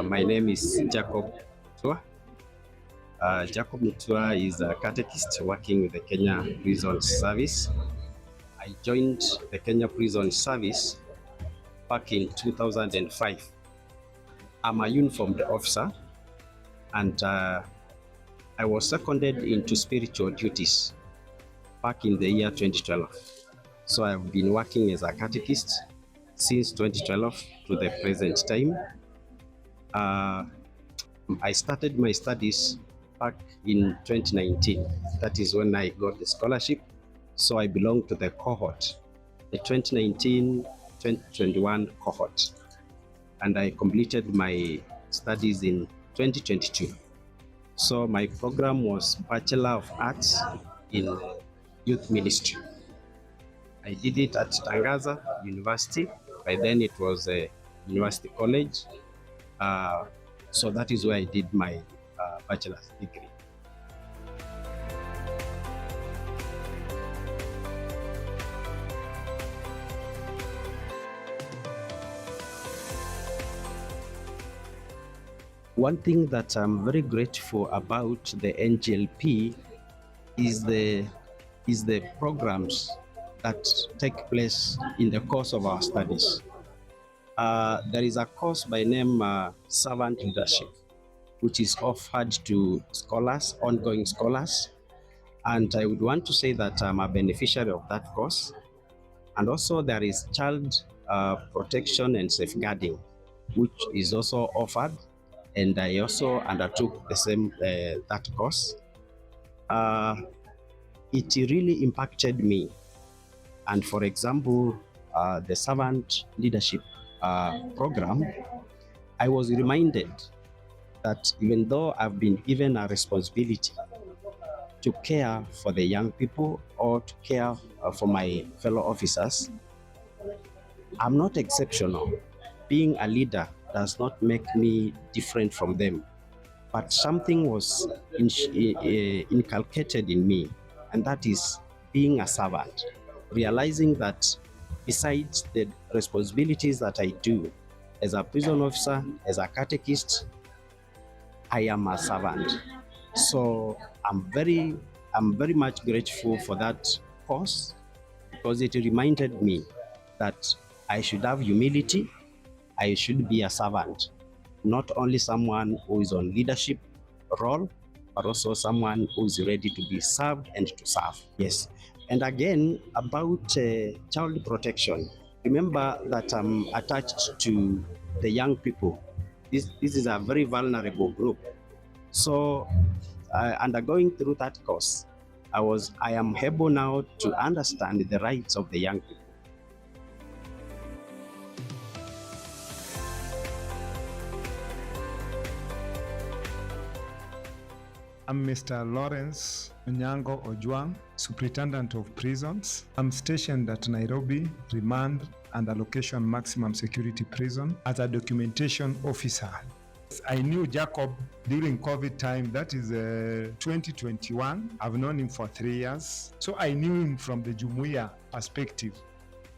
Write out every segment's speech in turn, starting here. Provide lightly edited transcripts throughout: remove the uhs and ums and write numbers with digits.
My name is Jacob Mutua. Jacob Mutua is a catechist working with the Kenya Prison Service. I joined the Kenya Prison Service back in 2005. I'm a uniformed officer, and I was seconded into spiritual duties back in the year 2012. So I've been working as a catechist since 2012 to the present time. I started my studies back in 2019. That is when I got the scholarship. So I belong to the cohort, the 2019-2021 cohort. And I completed my studies in 2022. So my program was Bachelor of Arts in Youth Ministry. I did it at Tangaza University. By then it was a university college. So that is where I did my bachelor's degree. One thing that I'm very grateful about the NGLP is the programs that take place in the course of our studies. There is a course by name Servant Leadership, which is offered to scholars, ongoing scholars. And I would want to say that I'm a beneficiary of that course. And also there is Child Protection and Safeguarding, which is also offered. And I also undertook the same that course. It really impacted me. And for example, the Servant Leadership program, I was reminded that even though I've been given a responsibility to care for the young people or to care for my fellow officers, I'm not exceptional. Being a leader does not make me different from them, but something was inculcated in me, and that is being a servant, realizing that besides the responsibilities that I do as a prison officer, as a catechist, I am a servant. So I'm very much grateful for that course, because it reminded me that I should have humility. I should be a servant, not only someone who is on leadership role, but also someone who is ready to be served and to serve. Yes. And again, about child protection, remember that I'm attached to the young people. This is a very vulnerable group. So undergoing through that course, I am able now to understand the rights of the young people. I'm Mr. Lawrence Onyango Ojwang, Superintendent of Prisons. I'm stationed at Nairobi Remand and Allocation Maximum Security Prison as a documentation officer. I knew Jacob during COVID time, that is 2021. I've known him for 3 years. So I knew him from the Jumuiya perspective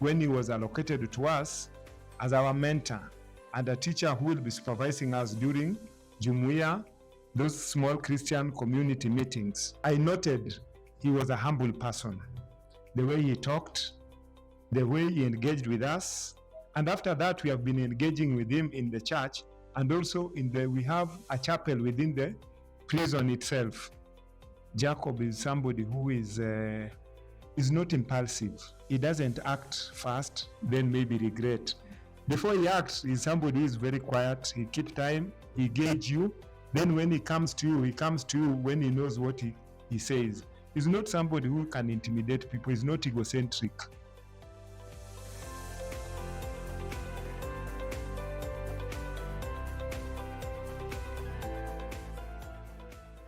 when he was allocated to us as our mentor and a teacher who will be supervising us during Jumuiya, those small Christian community meetings. I noted he was a humble person. The way he talked, the way he engaged with us. And after that, we have been engaging with him in the church, and also we have a chapel within the prison itself. Jacob is somebody who is not impulsive. He doesn't act fast, then maybe regret. Before he acts, he's somebody who is very quiet. He keeps time, he gauges you. Then when he comes to you when he knows what he says. He's not somebody who can intimidate people. He's not egocentric.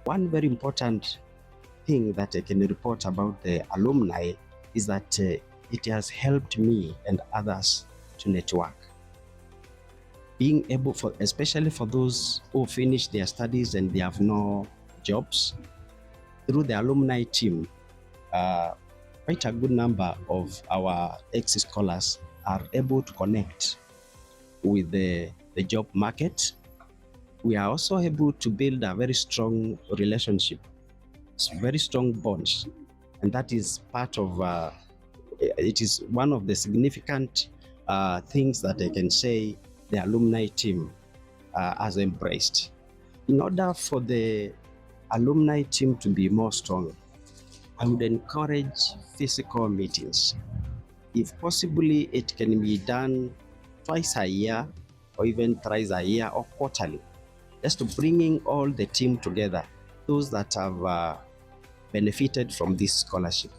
One very important thing that I can report about the alumni is that it has helped me and others to network. Being able, especially for those who finish their studies and they have no jobs, through the alumni team, quite a good number of our ex-scholars are able to connect with the job market we are also able to build a very strong relationship, very strong bonds. And that is part of, it is one of the significant things that I can say the alumni team has embraced. In order for the alumni team to be more strong, I would encourage physical meetings. If possibly, it can be done twice a year or even thrice a year or quarterly, just to bringing all the team together, those that have benefited from this scholarship.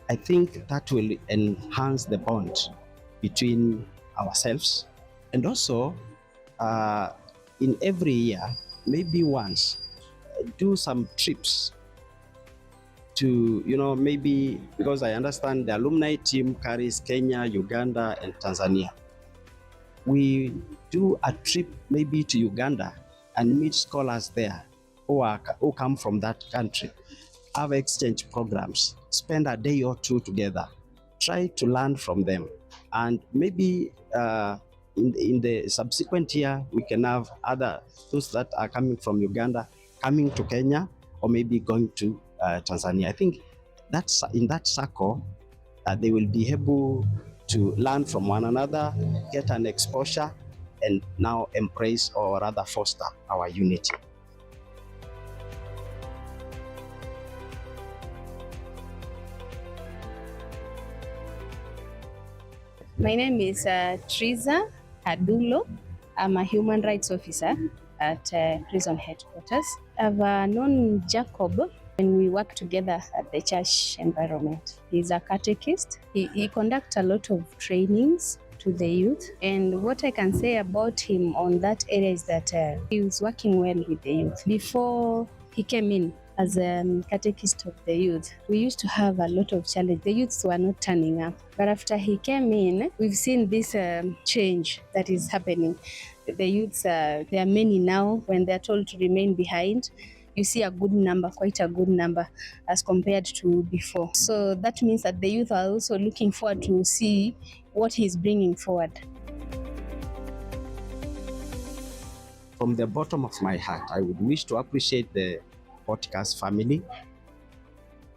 I think that will enhance the bond between ourselves, and also in every year, maybe once, do some trips to, maybe, because I understand the alumni team carries Kenya, Uganda, and Tanzania. We do a trip maybe to Uganda and meet scholars there who come from that country, have exchange programs, spend a day or two together, try to learn from them. And maybe in the subsequent year, we can have those that are coming from Uganda coming to Kenya, or maybe going to Tanzania. I think that's in that circle, they will be able to learn from one another, get an exposure, and now embrace, or rather foster, our unity. My name is Triza Adulo. I'm a human rights officer at prison headquarters. I've known Jacob when we work together at the church environment. He's a catechist. He conducts a lot of trainings to the youth. And what I can say about him on that area is that he was working well with the youth. Before he came in as a catechist of the youth, we used to have a lot of challenge. The youths were not turning up. But after he came in, we've seen this change that is happening. The youths, there are many now, when they're told to remain behind, you see a good number, quite a good number as compared to before. So that means that the youth are also looking forward to see what he's bringing forward. From the bottom of my heart, I would wish to appreciate the podcast family,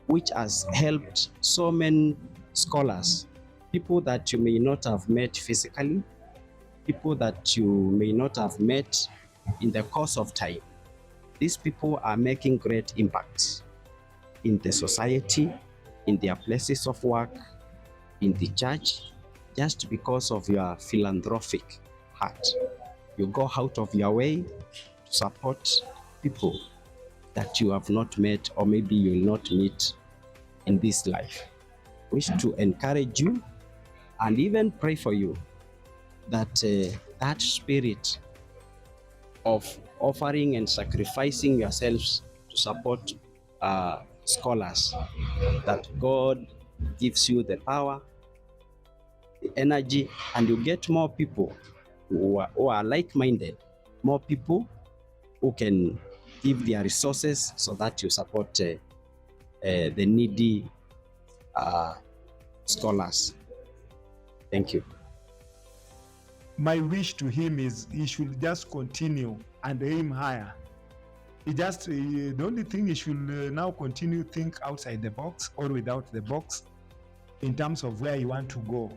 which has helped so many scholars, people that you may not have met physically, people that you may not have met in the course of time. These people are making great impacts in the society, in their places of work, in the church, just because of your philanthropic heart. You go out of your way to support people that you have not met, or maybe you will not meet in this life. I wish to encourage you and even pray for you that that spirit of offering and sacrificing yourselves to support scholars, that God gives you the power, the energy, and you get more people who are like-minded, more people who can give their resources so that you support the needy scholars. Thank you. My wish to him is he should just continue and aim higher. The only thing, he should now continue think outside the box or without the box in terms of where you want to go.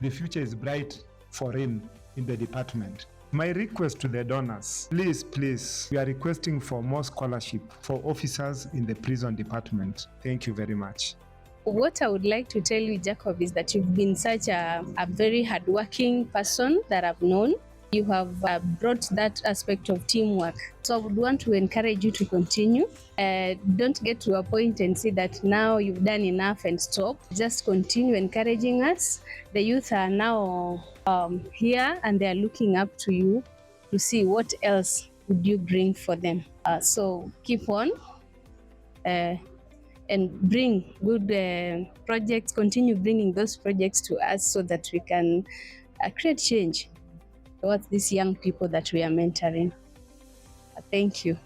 The future is bright for him in the department. My request to the donors, please, we are requesting for more scholarship for officers in the prison department. Thank you very much. What I would like to tell you, Jacob, is that you've been such a very hardworking person that I've known. You have brought that aspect of teamwork. So I would want to encourage you to continue. Don't get to a point and say that now you've done enough and stop. Just continue encouraging us. The youth are now here, and they're looking up to you to see what else would you bring for them. So keep on. And bring good projects, continue bringing those projects to us so that we can create change towards these young people that we are mentoring. Thank you.